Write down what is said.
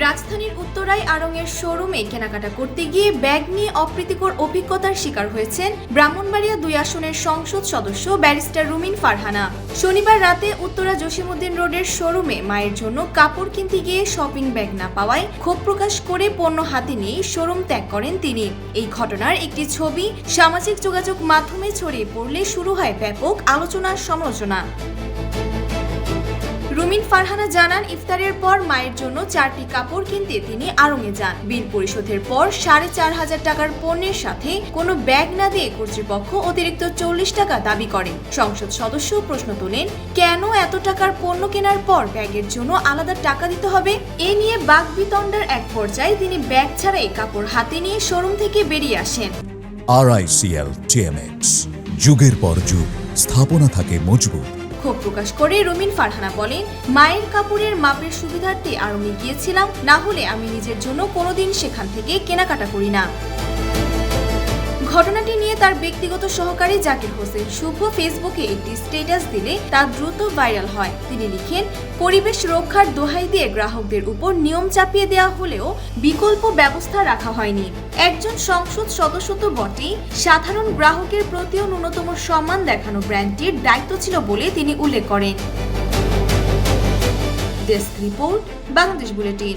রাজধানীর উত্তরায় আড়ংয়ের শোরুমে কেনাকাটা করতে গিয়ে ব্যাগ নিয়ে অপ্রীতিকর অভিজ্ঞতার শিকার হয়েছেন ব্রাহ্মণবাড়িয়া 2 আসনের সংসদ সদস্য ব্যারিস্টার রুমিন ফারহানা। শনিবার রাতে উত্তরা জসিমউদ্দিন রোডের শোরুমে মায়ের জন্য কাপড় কিনতে গিয়ে শপিং ব্যাগ না পাওয়ায় ক্ষোভ প্রকাশ করে পণ্য হাতে নিয়ে শোরুম ত্যাগ করেন তিনি। এই ঘটনার একটি ছবি সামাজিক যোগাযোগ মাধ্যমে ছড়িয়ে পড়লে শুরু হয় ব্যাপক আলোচনা সমালোচনা। রুমিন ফারহানা জানান, ইফতারের পর মায়ের জন্য 4টি কাপড় কিনতে তিনি আড়ংয়ে যান। বিল পরিশোধের পর 4,500 টাকার পণ্যের সাথে কোনো ব্যাগ না দিয়ে কর্তৃপক্ষ অতিরিক্ত 40 টাকা দাবি করে। সংসদ সদস্য প্রশ্ন তোলেন, কেন এত টাকার পণ্য কেনার পর ব্যাগের জন্য আলাদা টাকা দিতে হবে? এ নিয়ে বাকবিতণ্ডার এক পর্যায়ে তিনি ব্যাগ ছাড়াই কাপড় হাতে নিয়ে শোরুম থেকে বেরিয়ে আসেন। RICL TMX, যুগের পর যুগ স্থাপনা থাকে মজবুত। ক্ষোভ প্রকাশ করে রুমিন ফারহানা বলেন, মায়ের কাপড়ের মাপের সুবিধার্থে আড়ংয়ে গিয়েছিলাম, না হলে আমি নিজের জন্য কোনোদিন সেখান থেকে কেনাকাটা করি না। ঘটনাটি নিয়ে তার ব্যক্তিগত সহকারী জাকির হোসেন শুভ ফেসবুকে একটি স্ট্যাটাস দিলে তা দ্রুত ভাইরাল হয়। তিনি লিখেন, পরিবেশ রক্ষার দোহাই দিয়ে গ্রাহকদের উপর নিয়ম চাপিয়ে দেওয়া হলেও বিকল্প ব্যবস্থা রাখা হয়নি। একজন সংসদ সদস্য তো বটেই, সাধারণ গ্রাহকের প্রতিও ন্যূনতম সম্মান দেখানো ব্র্যান্ডটির দায়িত্ব ছিল বলে তিনি উল্লেখ করেন। Desk report, Bangladesh bulletin.